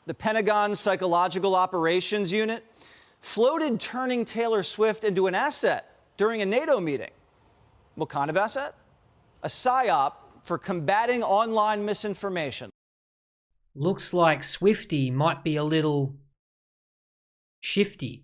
the Pentagon's Psychological Operations Unit floated turning Taylor Swift into an asset during a NATO meeting. What kind of asset? A psyop for combating online misinformation. Looks like Swiftie might be a little shifty.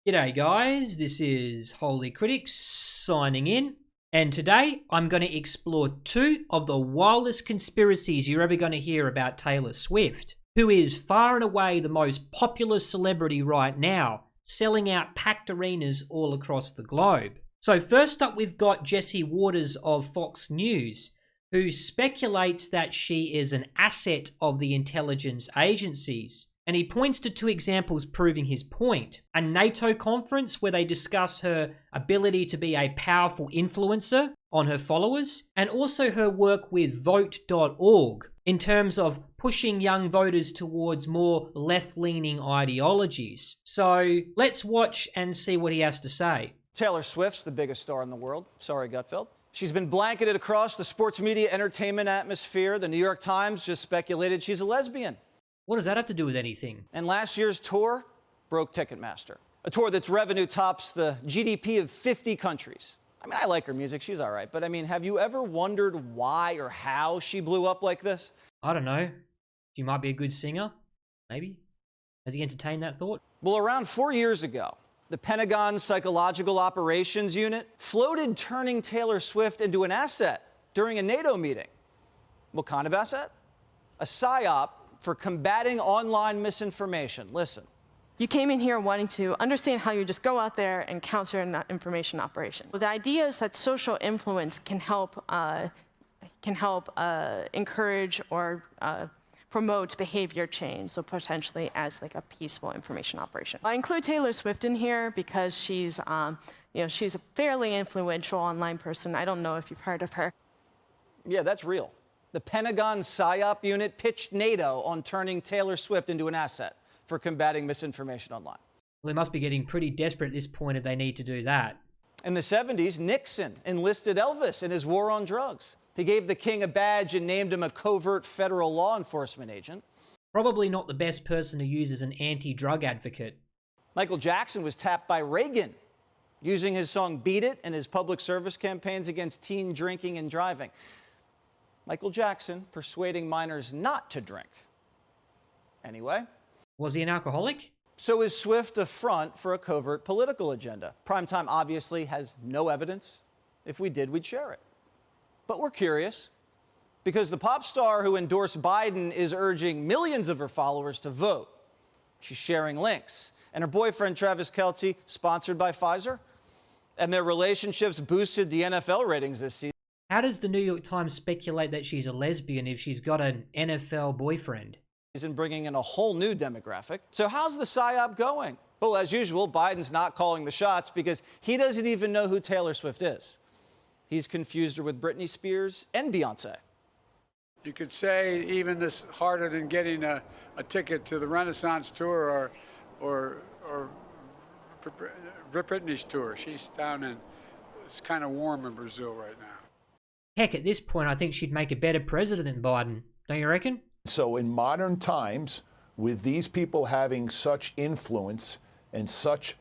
G'day guys, this is Holy Critics signing in, and today I'm going to explore two of the wildest conspiracies you're ever going to hear about Taylor Swift, who is far and away the most popular celebrity right now, selling out packed arenas all across the globe. So first up, we've got Jesse Waters of Fox News, who speculates that she is an asset of the intelligence agencies. And he points to two examples proving his point. A NATO conference where they discuss her ability to be a powerful influencer on her followers, and also her work with Vote.org in terms of pushing young voters towards more left-leaning ideologies. So let's watch and see what he has to say. Taylor Swift's the biggest star in the world. Sorry, Gutfeld. She's been blanketed across the sports media entertainment atmosphere. The New York Times just speculated she's a lesbian. What does that have to do with anything? And last year's tour broke Ticketmaster, a tour that's revenue tops the GDP of 50 countries. I mean, I like her music, she's all right, but I mean, have you ever wondered why or how she blew up like this? I don't know. She might be a good singer, maybe. Has he entertained that thought? Well, around 4 years ago, the Pentagon's Psychological Operations Unit floated turning Taylor Swift into an asset during a NATO meeting. What kind of asset? A psyop for combating online misinformation. Listen. You came in here wanting to understand how you just go out there and counter an information operation. The idea is that social influence can help encourage or promote behavior change, so potentially as like a peaceful information operation. I include Taylor Swift in here because she's a fairly influential online person. I don't know if you've heard of her. Yeah, that's real. The Pentagon PSYOP unit pitched NATO on turning Taylor Swift into an asset for combating misinformation online. Well, they must be getting pretty desperate at this point if they need to do that. In the 70s, Nixon enlisted Elvis in his war on drugs. He gave the king a badge and named him a covert federal law enforcement agent. Probably not the best person to use as an anti-drug advocate. Michael Jackson was tapped by Reagan, using his song Beat It in his public service campaigns against teen drinking and driving. Michael Jackson persuading minors not to drink. Anyway. Was he an alcoholic? So is Swift a front for a covert political agenda? Primetime obviously has no evidence. If we did, we'd share it. But we're curious, because the pop star who endorsed Biden is urging millions of her followers to vote. She's sharing links. And her boyfriend, Travis Kelce, sponsored by Pfizer. And their relationships boosted the NFL ratings this season. How does the New York Times speculate that she's a lesbian if she's got an NFL boyfriend? Bringing in a whole new demographic. So how's the PSYOP going? Well, as usual, Biden's not calling the shots because he doesn't even know who Taylor Swift is. He's confused her with Britney Spears and Beyonce. You could say even this harder than getting a ticket to the Renaissance tour or Britney's tour. She's down in, it's kind of warm in Brazil right now. Heck, at this point, I think she'd make a better president than Biden. Don't you reckon? So in modern times, with these people having such influence and such,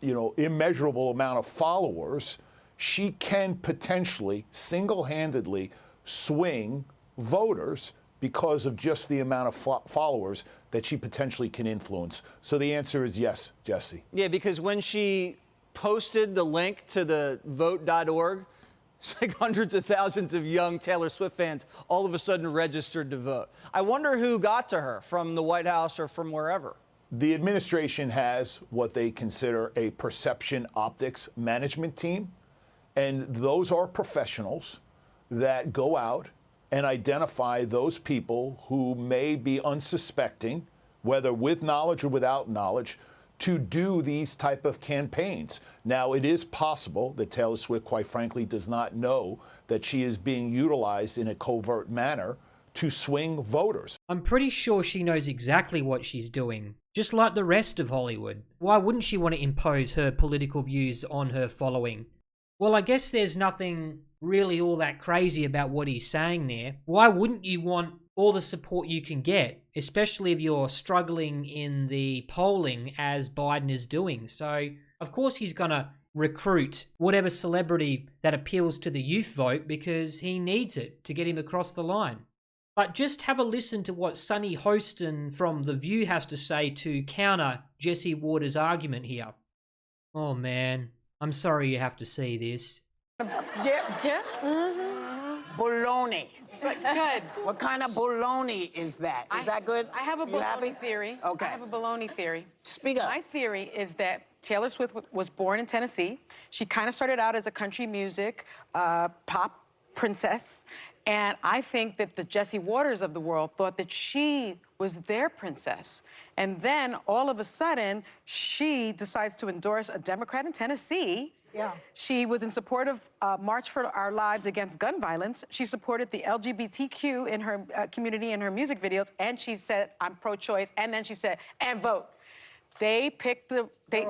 immeasurable amount of followers, she can potentially single-handedly swing voters because of just the amount of followers that she potentially can influence. So the answer is yes, Jesse. Yeah, because when she posted the link to the Vote.org, it's like hundreds of thousands of young Taylor Swift fans all of a sudden registered to vote. I wonder who got to her from the White House or from wherever. The administration has what they consider a perception optics management team, and those are professionals that go out and identify those people who may be unsuspecting, whether with knowledge or without knowledge, to do these type of campaigns. Now, it is possible that Taylor Swift, quite frankly, does not know that she is being utilized in a covert manner to swing voters. I'm pretty sure she knows exactly what she's doing, just like the rest of Hollywood. Why wouldn't she want to impose her political views on her following? Well, I guess there's nothing really all that crazy about what he's saying there. Why wouldn't you want all the support you can get, especially if you're struggling in the polling as Biden is doing? So, of course, he's going to recruit whatever celebrity that appeals to the youth vote because he needs it to get him across the line. But just have a listen to what Sunny Hostin from The View has to say to counter Jesse Waters' argument here. Oh man, I'm sorry you have to see this. Yeah. Baloney. Good. What kind of baloney is that? Is that good? I have a You happy? baloney theory. Okay. I have a baloney theory. Speak up. My theory is that Taylor Swift was born in Tennessee. She kind of started out as a country music pop princess. And I think that the Jesse Waters of the world thought that she was their princess. And then all of a sudden, she decides to endorse a Democrat in Tennessee. Yeah. She was in support of March for Our Lives against gun violence. She supported the LGBTQ in her community in her music videos. And she said, I'm pro-choice. And then she said, and vote. They picked the they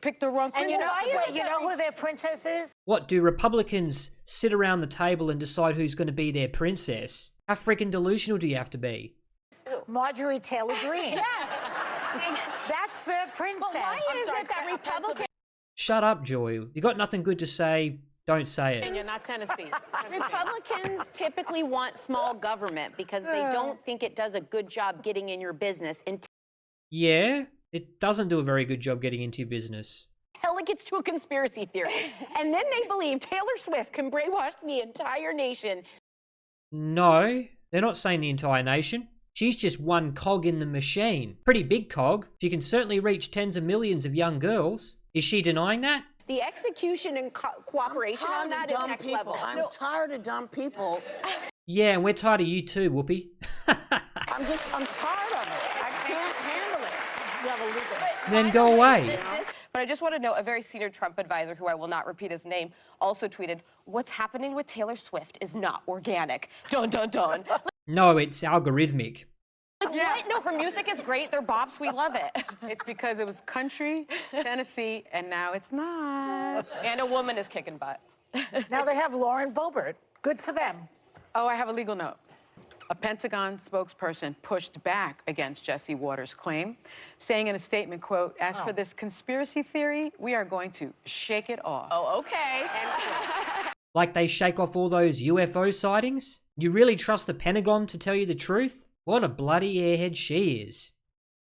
picked the wrong And princess. you know who their princess is? What, do Republicans sit around the table and decide who's going to be their princess? How freaking delusional do you have to be? Marjorie Taylor Greene. Yes. That's their princess. But why is it that Republicans Shut up, Joy. You got nothing good to say, don't say And it. you're not Tennessee. Republicans typically want small government because they don't think it does a good job getting in your business Yeah, it doesn't do a very good job getting into your business. until it gets to a conspiracy theory. And then they believe Taylor Swift can brainwash the entire nation. No, they're not saying the entire nation. She's just one cog in the machine. Pretty big cog. She can certainly reach tens of millions of young girls. Is she denying that? The execution and cooperation on that is next level. I'm No, tired of dumb people. Yeah, and we're tired of you too, Whoopi. I'm tired of it. I can't handle it. You have a legal. Then go away. But I just want to note a very senior Trump advisor, who I will not repeat his name, also tweeted, "What's happening with Taylor Swift is not organic." Dun, dun, dun. No, it's algorithmic. Like, what? No, her music is great. They're bops. We love it. It's because it was country, Tennessee, and now it's not. And a woman is kicking butt. Now they have Lauren Boebert. Good for them. Oh, I have a legal note. A Pentagon spokesperson pushed back against Jesse Waters' claim, saying in a statement, quote, "As for this conspiracy theory, we are going to shake it off." Oh, okay. Like they shake off all those UFO sightings? You really trust the Pentagon to tell you the truth? What a bloody airhead she is.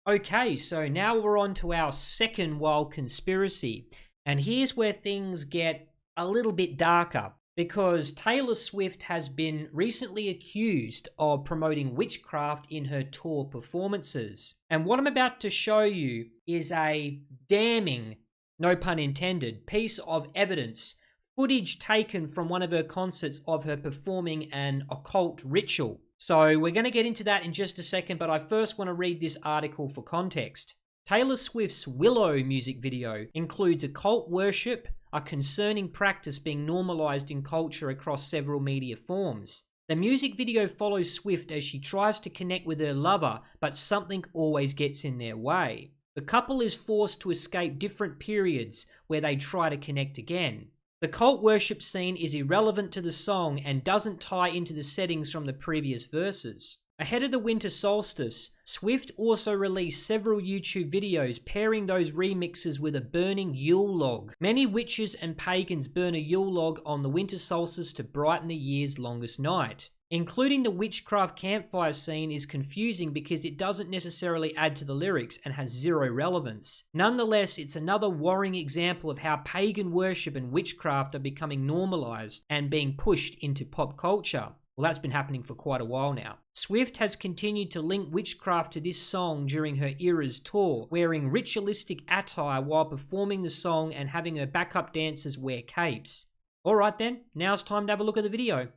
Okay, so now we're on to our second wild conspiracy. And here's where things get a little bit darker. Because Taylor Swift has been recently accused of promoting witchcraft in her tour performances. And what I'm about to show you is a damning, no pun intended, piece of evidence, footage taken from one of her concerts of her performing an occult ritual. So we're going to get into that in just a second, but I first want to read this article for context. Taylor Swift's Willow music video includes occult worship, a concerning practice being normalized in culture across several media forms. The music video follows Swift as she tries to connect with her lover, but something always gets in their way. The couple is forced to escape different periods where they try to connect again. The cult worship scene is irrelevant to the song and doesn't tie into the settings from the previous verses. Ahead of the winter solstice, Swift also released several YouTube videos pairing those remixes with a burning Yule log. Many witches and pagans burn a Yule log on the winter solstice to brighten the year's longest night. Including the witchcraft campfire scene is confusing because it doesn't necessarily add to the lyrics and has zero relevance. Nonetheless, it's another worrying example of how pagan worship and witchcraft are becoming normalized and being pushed into pop culture. Well, that's been happening for quite a while now. Swift has continued to link witchcraft to this song during her Eras tour, wearing ritualistic attire while performing the song and having her backup dancers wear capes. Alright then, now it's time to have a look at the video.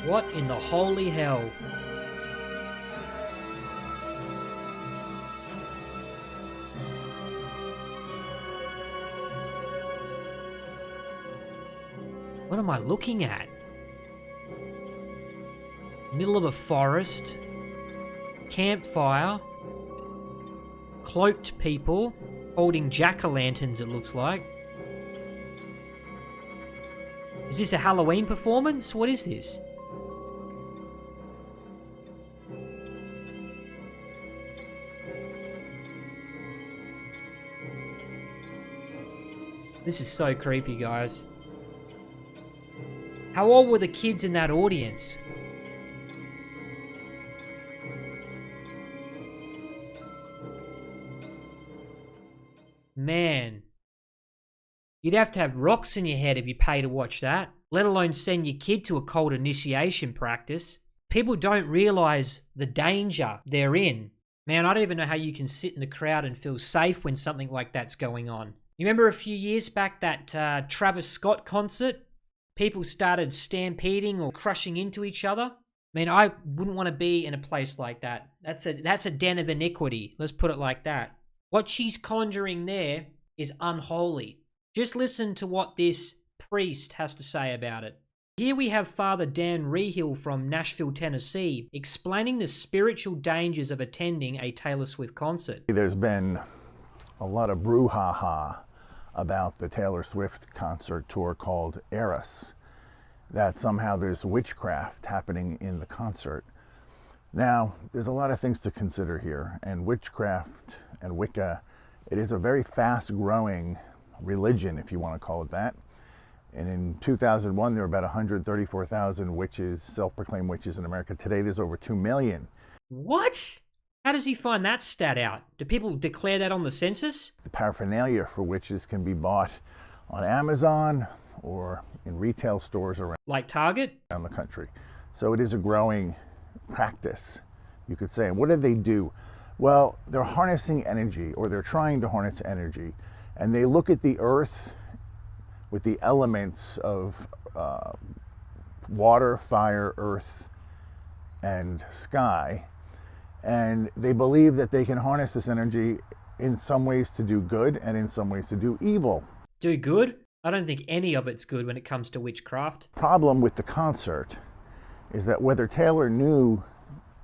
What in the holy hell? What am I looking at? Middle of a forest. Campfire. Cloaked people holding jack-o'-lanterns, it looks like. Is this a Halloween performance? What is this? This is so creepy, guys. How old were the kids in that audience? Man. You'd have to have rocks in your head if you pay to watch that, let alone send your kid to a cold initiation practice. People don't realize the danger they're in. Man, I don't even know how you can sit in the crowd and feel safe when something like that's going on. You remember a few years back that Travis Scott concert? People started stampeding or crushing into each other. I mean, I wouldn't want to be in a place like that. That's a den of iniquity. Let's put it like that. What she's conjuring there is unholy. Just listen to what this priest has to say about it. Here we have Father Dan Rehill from Nashville, Tennessee, explaining the spiritual dangers of attending a Taylor Swift concert. There's been a lot of brouhaha about the Taylor Swift concert tour called Eras, that somehow there's witchcraft happening in the concert. Now, there's a lot of things to consider here, and witchcraft and Wicca, it is a very fast-growing religion, if you want to call it that. And in 2001, there were about 134,000 witches, self-proclaimed witches in America. Today, there's over 2 million. What? How does he find that stat out? Do people declare that on the census? The paraphernalia for witches can be bought on Amazon or in retail stores around Like Target? the country. So it is a growing practice, you could say. And what do they do? Well, they're harnessing energy, or they're trying to harness energy, and they look at the earth with the elements of water, fire, earth, and sky, and they believe that they can harness this energy in some ways to do good and in some ways to do evil. Do good? I don't think any of it's good when it comes to witchcraft. Problem with the concert is that whether Taylor knew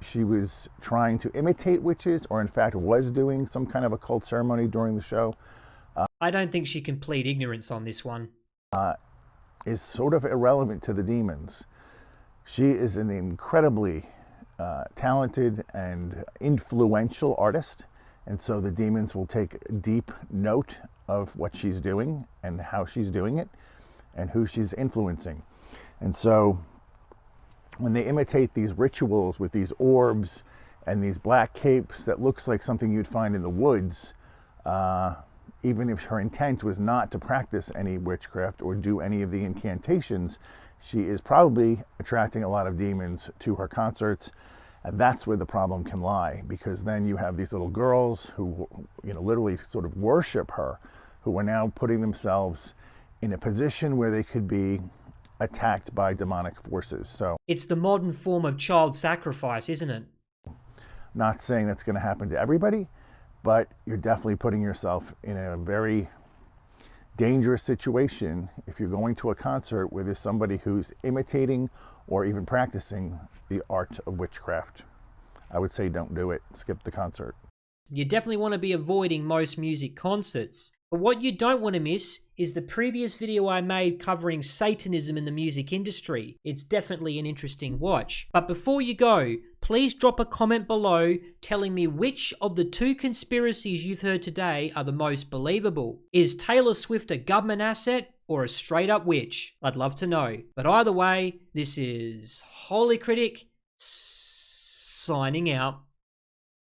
she was trying to imitate witches or in fact was doing some kind of occult ceremony during the show I don't think she can plead ignorance on this one. is sort of irrelevant to the demons. She is an incredibly talented and influential artist, and so the demons will take deep note of what she's doing and how she's doing it and who she's influencing. And so when they imitate these rituals with these orbs and these black capes that looks like something you'd find in the woods, even if her intent was not to practice any witchcraft or do any of the incantations, she is probably attracting a lot of demons to her concerts. And that's where the problem can lie, because then you have these little girls who, literally sort of worship her, who are now putting themselves in a position where they could be attacked by demonic forces. So It's the modern form of child sacrifice, isn't it? not saying that's going to happen to everybody, but you're definitely putting yourself in a very dangerous situation if you're going to a concert where there's somebody who's imitating or even practicing the art of witchcraft. I would say don't do it. Skip the concert. You definitely want to be avoiding most music concerts. But what you don't want to miss is the previous video I made covering Satanism in the music industry. It's definitely an interesting watch. But before you go, please drop a comment below telling me which of the two conspiracies you've heard today are the most believable. Is Taylor Swift a government asset or a straight up witch? I'd love to know. But either way, this is Holy Critic signing out.